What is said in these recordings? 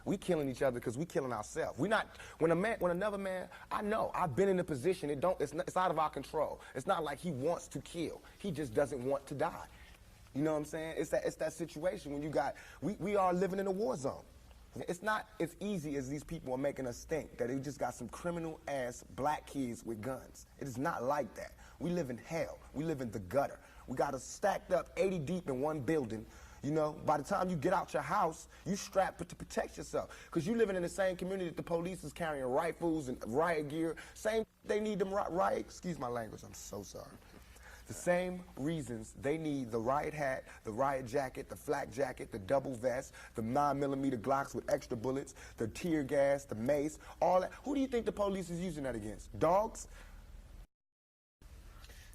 We killing each other because we killing ourselves. We not, when another man, I know, I've been in a position, it's out of our control. It's not like he wants to kill. He just doesn't want to die. You know what I'm saying? It's that situation when you got, we are living in a war zone. It's not as easy as these people are making us think, that they just got some criminal-ass black kids with guns. It is not like that. We live in hell. We live in the gutter. We got us stacked up 80 deep in one building. You know, by the time you get out your house, you strapped to protect yourself. Because you living in the same community that the police is carrying rifles and riot gear. Same, they need them riot, excuse my language, I'm so sorry. The same reasons they need the riot hat, the riot jacket, the flak jacket, the double vest, the 9mm Glocks with extra bullets, the tear gas, the mace, all that. Who do you think the police is using that against? Dogs?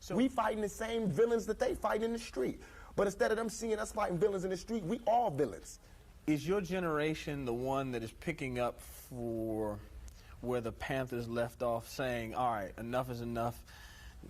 So we fighting the same villains that they fight in the street. But instead of them seeing us fighting villains in the street, we all villains. Is your generation the one that is picking up for where the Panthers left off, saying, all right, enough is enough?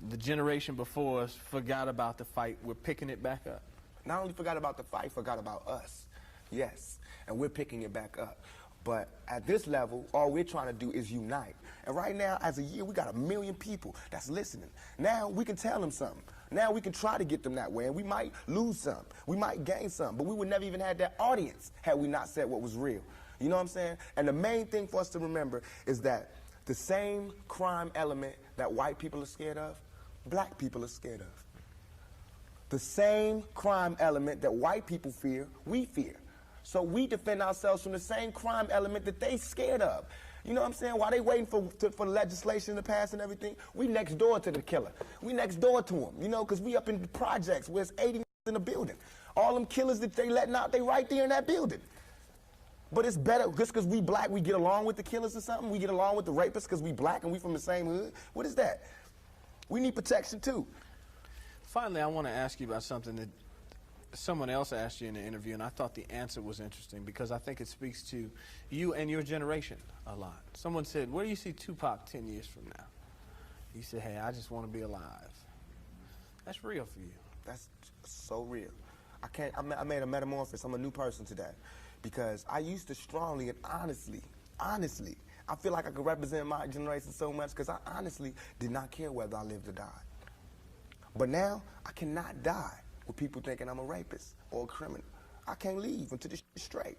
The generation before us forgot about the fight. We're picking it back up. Not only forgot about the fight, forgot about us. Yes, and we're picking it back up. But at this level, all we're trying to do is unite. And right now, as a year, we got 1 million people that's listening. Now we can tell them something. Now we can try to get them that way, and we might lose some. We might gain some, but we would never even have that audience had we not said what was real. You know what I'm saying? And the main thing for us to remember is that the same crime element that white people are scared of, black people are scared of. The same crime element that white people fear, we fear. So we defend ourselves from the same crime element that they scared of. You know what I'm saying? While they waiting for legislation to pass and everything, we next door to the killer. We next door to him, you know, because we up in the projects where it's 80 in the building. All them killers that they letting out, they right there in that building. But it's better, just because we black, we get along with the killers or something? We get along with the rapists because we black and we from the same hood? What is that? We need protection too. Finally, I want to ask you about something that someone else asked you in the interview, and I thought the answer was interesting because I think it speaks to you and your generation a lot. Someone said, where do you see Tupac 10 years from now? You said, hey, I just want to be alive. That's real for you. That's so real. I made a metamorphosis. I'm a new person today because I used to strongly and honestly, I feel like I could represent my generation so much because I honestly did not care whether I lived or died. But now, I cannot die with people thinking I'm a rapist or a criminal. I can't leave until this is straight.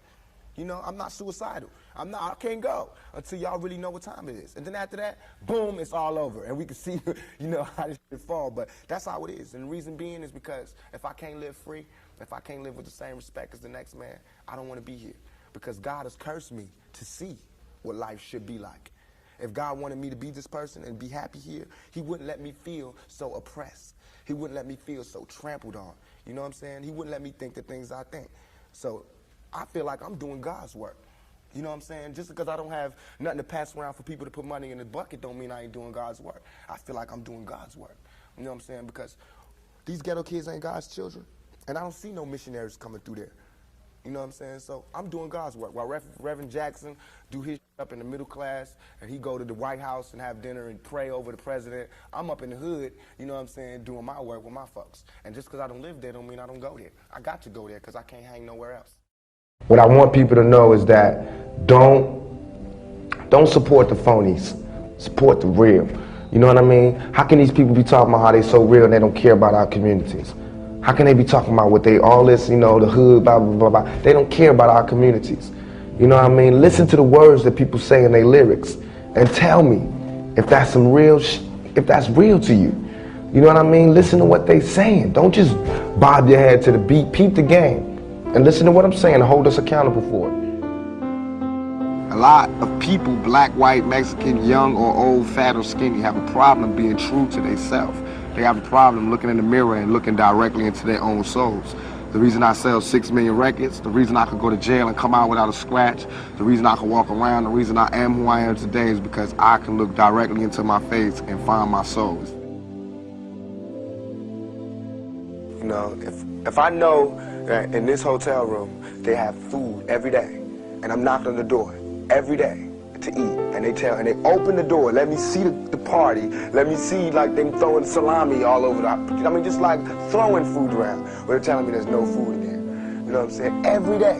You know, I'm not suicidal. I can't go until y'all really know what time it is. And then after that, boom, it's all over. And we can see, you know, how this shit fall. But that's how it is. And the reason being is because if I can't live free, if I can't live with the same respect as the next man, I don't want to be here. Because God has cursed me to see what life should be like. If God wanted me to be this person and be happy here, he wouldn't let me feel so oppressed. He wouldn't let me feel so trampled on. You know what I'm saying? He wouldn't let me think the things I think. So I feel like I'm doing God's work. You know what I'm saying? Just because I don't have nothing to pass around for people to put money in the bucket don't mean I ain't doing God's work. I feel like I'm doing God's work. You know what I'm saying? Because these ghetto kids ain't God's children. And I don't see no missionaries coming through there. You know what I'm saying? So I'm doing God's work. While Reverend Jackson do his up in the middle class, and he go to the White House and have dinner and pray over the president, I'm up in the hood, you know what I'm saying, doing my work with my folks. And just because I don't live there don't mean I don't go there. I got to go there because I can't hang nowhere else. What I want people to know is that don't support the phonies. Support the real. You know what I mean? How can these people be talking about how they so real and they don't care about our communities? How can they be talking about what they, all this, you know, the hood, blah, blah, blah, blah. They don't care about our communities. You know what I mean? Listen to the words that people say in their lyrics and tell me if that's some real, if that's real to you. You know what I mean? Listen to what they saying. Don't just bob your head to the beat. Peep the game and listen to what I'm saying and hold us accountable for it. A lot of people, black, white, Mexican, young or old, fat or skinny, have a problem being true to themselves. They have a problem looking in the mirror and looking directly into their own souls. The reason I sell 6 million records, the reason I could go to jail and come out without a scratch, the reason I can walk around, the reason I am who I am today is because I can look directly into my face and find my soul. You know, if I know that in this hotel room they have food every day, and I'm knocking on the door every day to eat, and they open the door, let me see the party, let me see like them throwing salami all over I mean, just like throwing food around, but they're telling me there's no food in there. You know what I'm saying? Every day.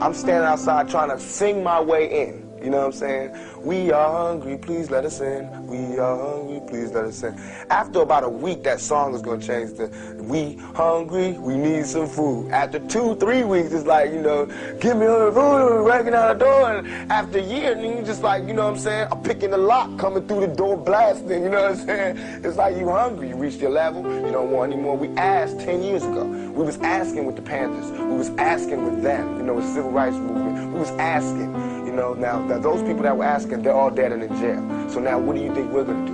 I'm standing outside trying to sing my way in. You know what I'm saying? We are hungry, please let us in. We are hungry, please let us in. After about a week, that song is going to change to, we hungry, we need some food. After 2-3 weeks, it's like, you know, give me all the food, breaking out the door. And after a year, then you just like, you know what I'm saying, I'm picking the lock, coming through the door, blasting, you know what I'm saying? It's like you hungry, you reached your level, you don't want any more. We asked 10 years ago. We was asking with the Panthers. We was asking with them, you know, with the Civil Rights Movement. We was asking. You know, now those people that were asking, they're all dead and in jail. So now what do you think we're going to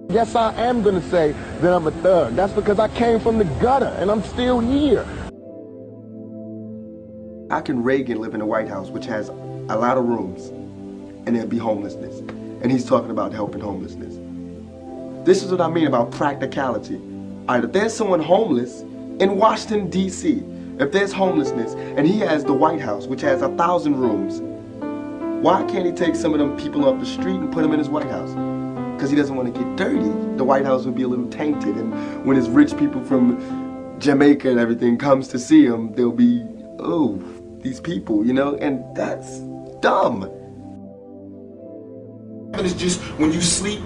do? Yes, I am going to say that I'm a thug. That's because I came from the gutter and I'm still here. How can Reagan live in the White House, which has a lot of rooms, and there'd be homelessness? And he's talking about helping homelessness. This is what I mean about practicality. All right, if there's someone homeless in Washington, D.C., if there's homelessness, and he has the White House, which has 1,000 rooms, why can't he take some of them people off the street and put them in his White House? Because he doesn't want to get dirty. The White House would be a little tainted, and when his rich people from Jamaica and everything comes to see him, they'll be, oh, these people, you know, and that's dumb. It's just when you sleep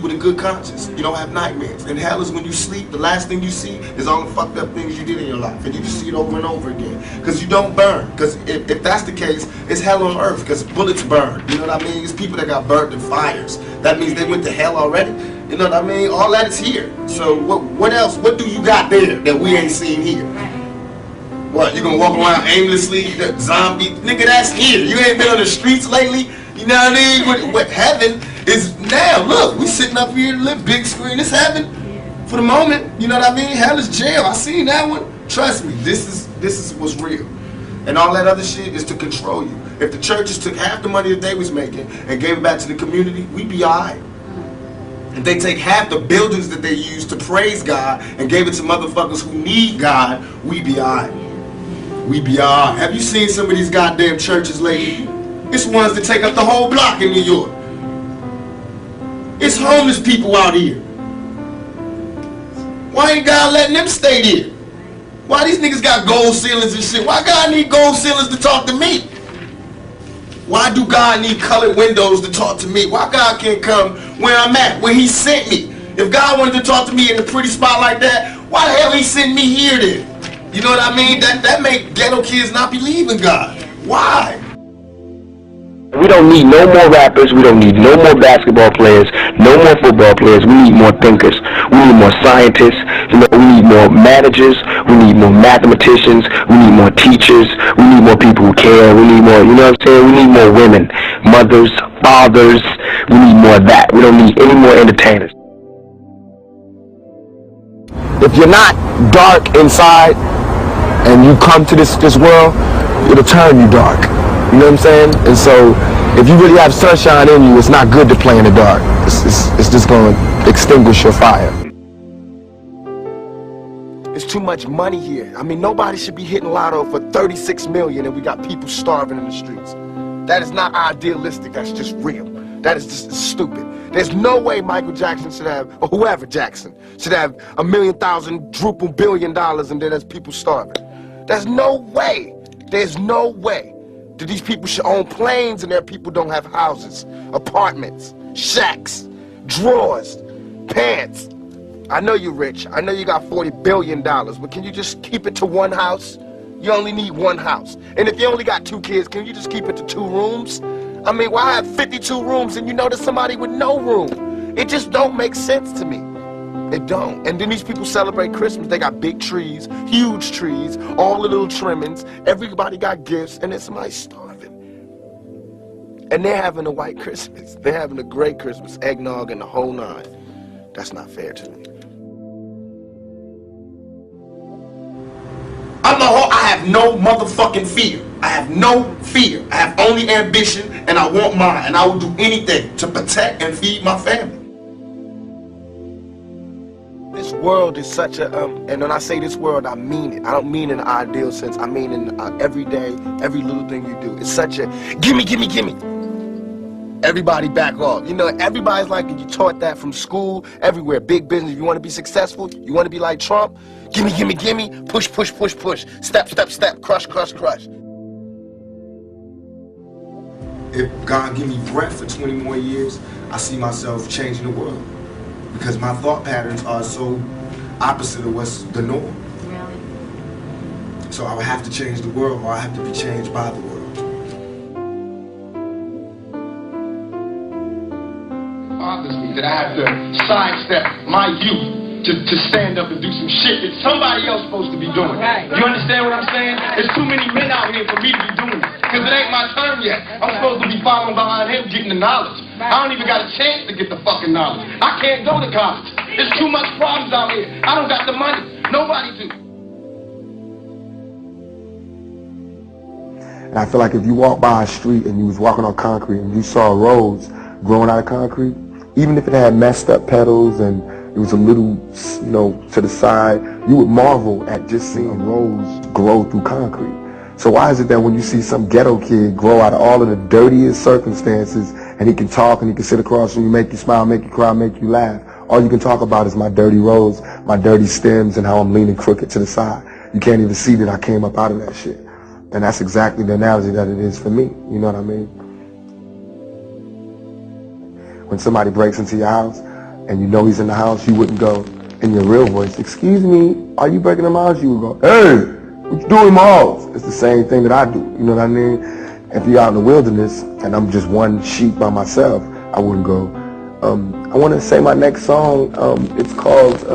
with a good conscience. You don't have nightmares. And hell is when you sleep, the last thing you see is all the fucked up things you did in your life. And you just see it over and over again. Because you don't burn. Because if that's the case, it's hell on earth. Because bullets burn. You know what I mean? It's people that got burnt in fires. That means they went to hell already. You know what I mean? All that is here. So what else? What do you got there that we ain't seen here? What, you gonna walk around aimlessly, that zombie? Nigga, that's here. You ain't been on the streets lately? You know what I mean? What heaven is now. Look, we sitting up here, live big screen. It's heaven for the moment. You know what I mean? Hell is jail. I seen that one. Trust me, this is what's real. And all that other shit is to control you. If the churches took half the money that they was making and gave it back to the community, we'd be alright. If they take half the buildings that they use to praise God and gave it to motherfuckers who need God, we'd be alright. We'd be alright. Have you seen some of these goddamn churches lately? It's ones that take up the whole block in New York. It's homeless people out here. Why ain't God letting them stay there? Why these niggas got gold ceilings and shit? Why God need gold ceilings to talk to me? Why do God need colored windows to talk to me? Why God can't come where I'm at, where he sent me? If God wanted to talk to me in a pretty spot like that, why the hell he sent me here then? You know what I mean? That make ghetto kids not believe in God. Why? We don't need no more rappers, we don't need no more basketball players, no more football players, we need more thinkers, we need more scientists, you know, we need more managers, we need more mathematicians, we need more teachers, we need more people who care, we need more, you know what I'm saying, we need more women, mothers, fathers, we need more of that, we don't need any more entertainers. If you're not dark inside and you come to this world, it'll turn you dark. You know what I'm saying? And so, if you really have sunshine in you, it's not good to play in the dark. It's just going to extinguish your fire. It's too much money here. I mean, nobody should be hitting lotto for 36 million and we got people starving in the streets. That is not idealistic. That's just real. That is just stupid. There's no way Michael Jackson should have, or whoever Jackson, should have $1,000,000 billion and then there's people starving. There's no way. There's no way. That these people should own planes and their people don't have houses, apartments, shacks, drawers, pants. I know you're rich. I know you got $40 billion, but can you just keep it to one house? You only need one house. And if you only got 2 kids, can you just keep it to 2 rooms? I mean, why have 52 rooms and you know there's somebody with no room? It just don't make sense to me. It don't. And then these people celebrate Christmas. They got big trees, huge trees, all the little trimmings. Everybody got gifts, and then somebody's starving. And they're having a white Christmas. They're having a great Christmas, eggnog and the whole 9. That's not fair to me. I have no motherfucking fear. I have no fear. I have only ambition, and I want mine. And I will do anything to protect and feed my family. This world is such a, and when I say this world, I mean it. I don't mean in an ideal sense. I mean in every day, every little thing you do. It's such a gimme, gimme, gimme. everybody back off. You know, everybody's like, you taught that from school, everywhere. Big business, if you want to be successful, you want to be like Trump, gimme, gimme, gimme, push, push, push, push, step, step, step, crush, crush, crush. If God give me breath for 20 more years, I see myself changing the world. Because my thought patterns are so opposite of what's the norm. Really? So I would have to change the world, or I have to be changed by the world. Bothers me that I have to sidestep my youth to stand up and do some shit that somebody else supposed to be doing. Right. You understand what I'm saying? There's too many men out here for me to be doing it. Because it ain't my turn yet. I'm supposed to be following behind him getting the knowledge. I don't even got a chance to get the fucking knowledge. I can't go to college. There's too much problems out here. I don't got the money. Nobody do. And I feel like if you walk by a street and you was walking on concrete and you saw roads growing out of concrete, even if it had messed up petals and it was a little, you know, to the side, you would marvel at just seeing roads grow through concrete. So why is it that when you see some ghetto kid grow out of all of the dirtiest circumstances and he can talk and he can sit across from you, make you smile, make you cry, make you laugh, all you can talk about is my dirty roads, my dirty stems, and how I'm leaning crooked to the side. You can't even see that I came up out of that shit. And that's exactly the analogy that it is for me. You know what I mean? When somebody breaks into your house and you know he's in the house, you wouldn't go in your real voice, "Excuse me, are you breaking in my house?" You would go, "Hey, what you doing in my house?" It's the same thing that I do. You know what I mean? If you're out in the wilderness and I'm just one sheep by myself, I wouldn't go, "I want to say my next song. It's called,"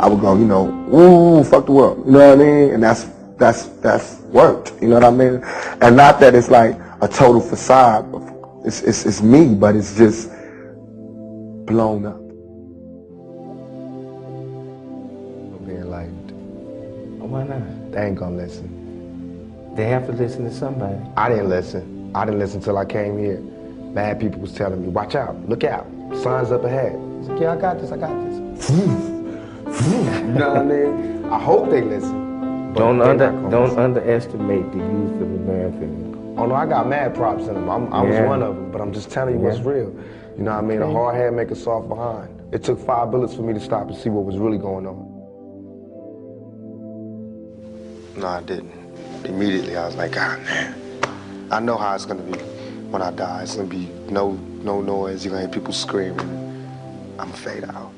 I would go, you know, "Ooh, fuck the world." You know what I mean? And that's worked. You know what I mean? And not that it's like a total facade. It's me, but it's just blown up. Being like, why not? They ain't gonna listen. They have to listen to somebody. I didn't listen. I didn't listen till I came here. Mad people was telling me, watch out, look out, signs up ahead. I was like, yeah, I got this, I got this. You know what I mean? I hope they listen. Don't underestimate the youth of America. Oh no, I got mad props in them. I was one of them, but I'm just telling you what's real. You know what I mean? A hard head make a soft behind. It took 5 bullets for me to stop and see what was really going on. No, I didn't. Immediately, I was like, God, man, I know how it's gonna be when I die. It's gonna be no noise. You're gonna hear people screaming. I'm gonna fade out.